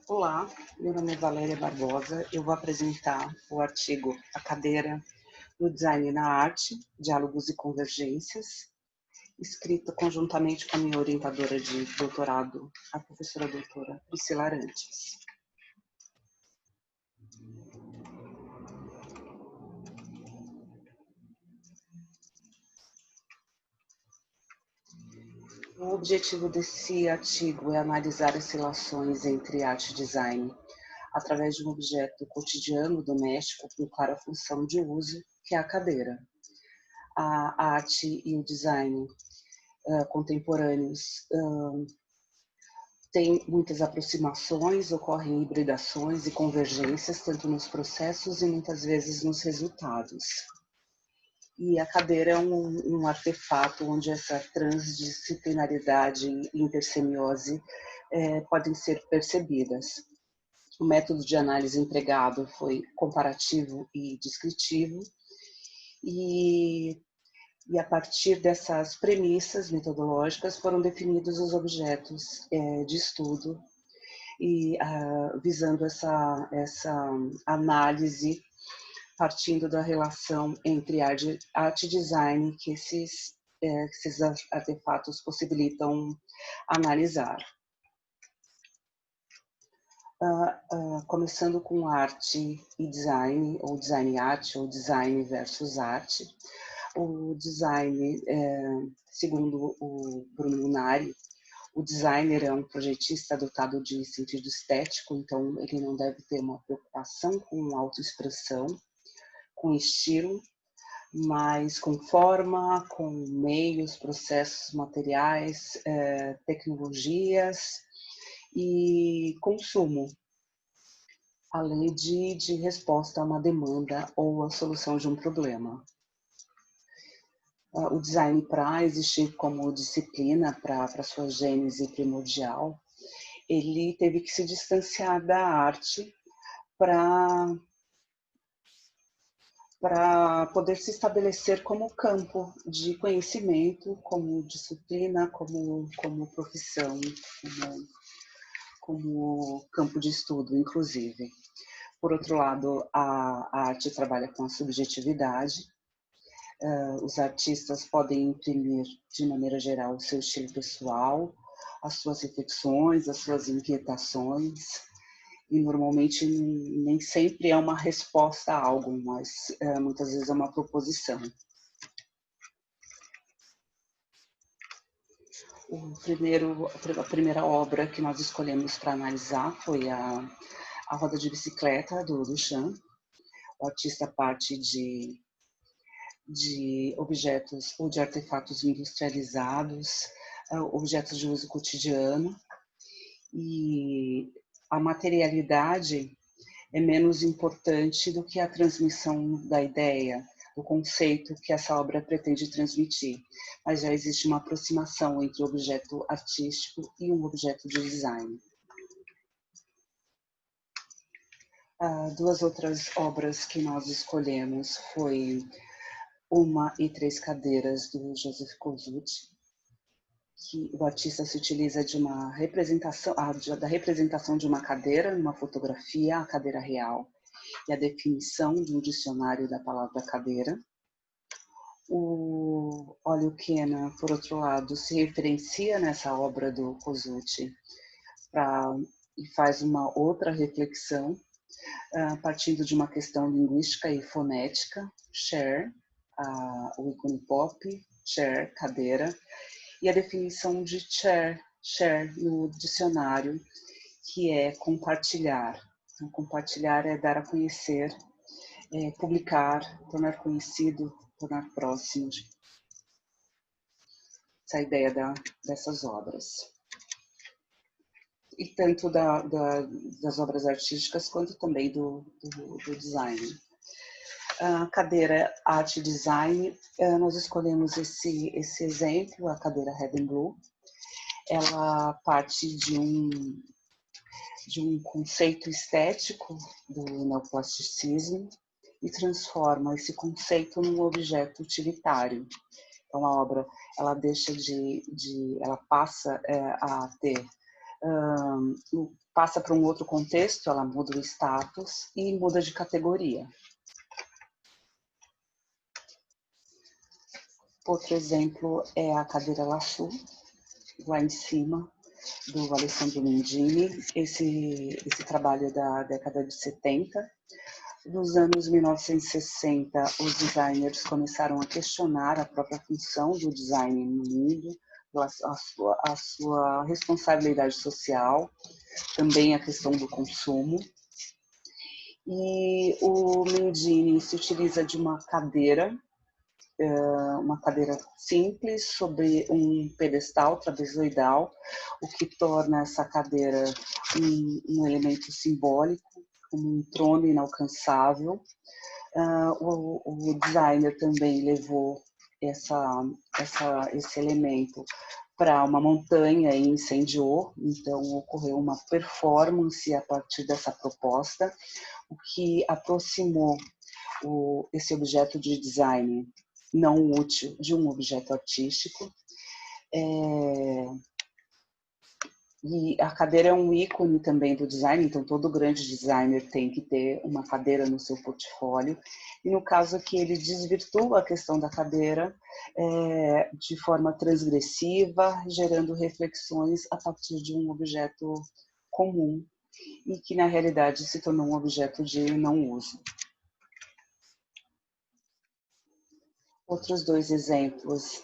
Olá, meu nome é Valéria Barbosa. Eu vou apresentar o artigo A Cadeira do Design na Arte, Diálogos e Convergências, escrito conjuntamente com a minha orientadora de doutorado, a professora doutora Priscila Arantes. O objetivo desse artigo é analisar as relações entre arte e design através de um objeto cotidiano doméstico com clara função de uso, que é a cadeira. A arte e o design contemporâneos têm muitas aproximações, ocorrem hibridações e convergências, tanto nos processos e muitas vezes nos resultados. E a cadeira é um artefato onde essa transdisciplinaridade e intersemiose podem ser percebidas. O método de análise empregado foi comparativo e descritivo, e a partir dessas premissas metodológicas foram definidos os objetos de estudo e visando essa análise partindo da relação entre arte e design que esses artefatos possibilitam analisar. Começando com arte e design, ou design e arte, ou design versus arte. O design, segundo o Bruno Munari, o designer é um projetista dotado de sentido estético, então ele não deve ter uma preocupação com autoexpressão, com estilo, mas com forma, com meios, processos, materiais, tecnologias e consumo, além de resposta a uma demanda ou a solução de um problema. O design, para existir como disciplina, para sua gênese primordial, ele teve que se distanciar da arte para poder se estabelecer como campo de conhecimento, como disciplina, como profissão, como campo de estudo, inclusive. Por outro lado, a arte trabalha com a subjetividade. Os artistas podem imprimir, de maneira geral, o seu estilo pessoal, as suas reflexões, as suas inquietações, e normalmente nem sempre é uma resposta a algo, mas muitas vezes é uma proposição. A primeira obra que nós escolhemos para analisar foi a Roda de Bicicleta, do Duchamp. O artista parte de objetos ou de artefatos industrializados, objetos de uso cotidiano, e a materialidade é menos importante do que a transmissão da ideia, do conceito que essa obra pretende transmitir, mas já existe uma aproximação entre o objeto artístico e um objeto de design. Duas outras obras que nós escolhemos foi Uma e Três Cadeiras, do Joseph Kosuth, que o artista se utiliza de uma representação, da representação de uma cadeira numa fotografia, a cadeira real, e a definição de um dicionário da palavra cadeira. O Óleo Quena, por outro lado, se referencia nessa obra do Kosuth e faz uma outra reflexão, partindo de uma questão linguística e fonética, chair, o ícone pop, chair, cadeira, e a definição de chair no dicionário, que é compartilhar. Então, compartilhar é dar a conhecer, publicar, tornar conhecido, tornar próximo. Essa é a ideia dessas obras. E tanto das obras artísticas quanto também do design. A cadeira Arte e Design, nós escolhemos esse exemplo, a cadeira Red and Blue. Ela parte de um conceito estético do neoplasticismo e transforma esse conceito num objeto utilitário. Então a obra ela deixa ela passa a ter passa para um outro contexto, ela muda o status e muda de categoria. Outro exemplo é a cadeira Laçu, lá em cima, do Alessandro Mendini. Esse trabalho é da década de 70. Nos anos 1960, os designers começaram a questionar a própria função do design no mundo, a sua responsabilidade social, também a questão do consumo. E o Mendini se utiliza de uma cadeira simples sobre um pedestal trapezoidal, o que torna essa cadeira um elemento simbólico, como um trono inalcançável. O designer também levou esse elemento para uma montanha e incendiou, então ocorreu uma performance a partir dessa proposta, o que aproximou esse objeto de design não útil de um objeto artístico. E a cadeira é um ícone também do design, então todo grande designer tem que ter uma cadeira no seu portfólio. E no caso aqui ele desvirtua a questão da cadeira de forma transgressiva, gerando reflexões a partir de um objeto comum e que na realidade se tornou um objeto de não uso. Outros dois exemplos,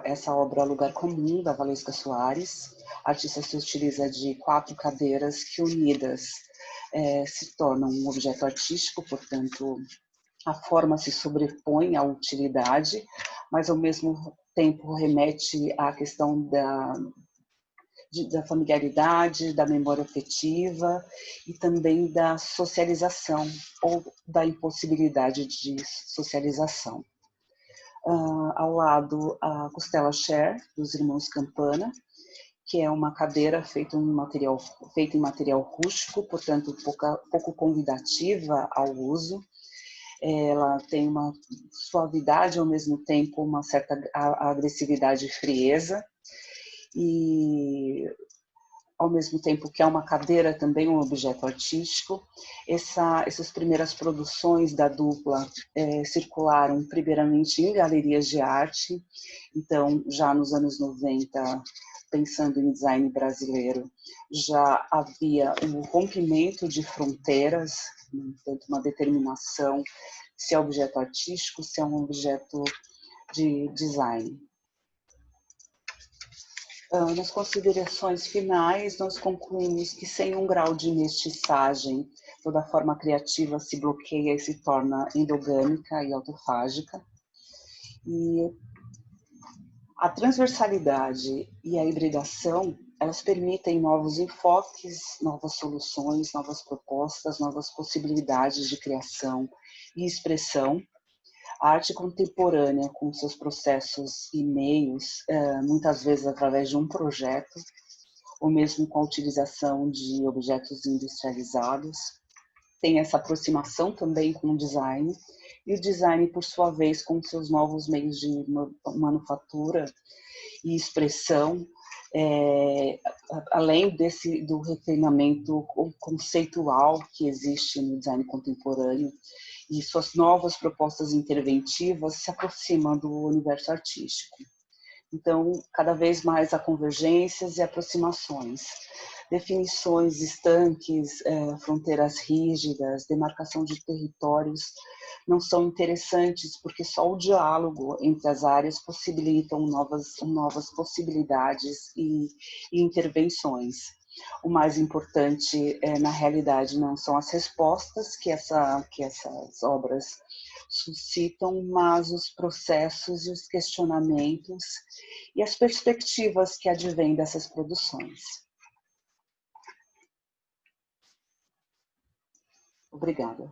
essa obra Lugar Comum, da Valesca Soares. A artista se utiliza de 4 cadeiras que unidas se tornam um objeto artístico, portanto, a forma se sobrepõe à utilidade, mas ao mesmo tempo remete à questão da familiaridade, da memória afetiva e também da socialização ou da impossibilidade de socialização. Ao lado, a Costela Chair, dos irmãos Campana, que é uma cadeira feita em material rústico, portanto pouco convidativa ao uso. Ela tem uma suavidade, ao mesmo tempo uma certa agressividade e frieza, e ao mesmo tempo que é uma cadeira também um objeto artístico. Essas primeiras produções da dupla circularam primeiramente em galerias de arte, então já nos anos 90, pensando em design brasileiro, já havia um rompimento de fronteiras, portanto uma determinação se é objeto artístico, se é um objeto de design. Nas considerações finais, nós concluímos que sem um grau de mestiçagem, toda forma criativa se bloqueia e se torna endogâmica e autofágica. E a transversalidade e a hibridação, elas permitem novos enfoques, novas soluções, novas propostas, novas possibilidades de criação e expressão. A arte contemporânea, com seus processos e meios, muitas vezes através de um projeto, ou mesmo com a utilização de objetos industrializados, tem essa aproximação também com o design, e o design, por sua vez, com seus novos meios de manufatura e expressão, além do refinamento conceitual que existe no design contemporâneo, e suas novas propostas interventivas se aproximam do universo artístico. Então, cada vez mais há convergências e aproximações. Definições estanques, fronteiras rígidas, demarcação de territórios não são interessantes, porque só o diálogo entre as áreas possibilitam novas possibilidades e intervenções. O mais importante, na realidade, não são as respostas que essas obras suscitam, mas os processos e os questionamentos e as perspectivas que advêm dessas produções. Obrigada.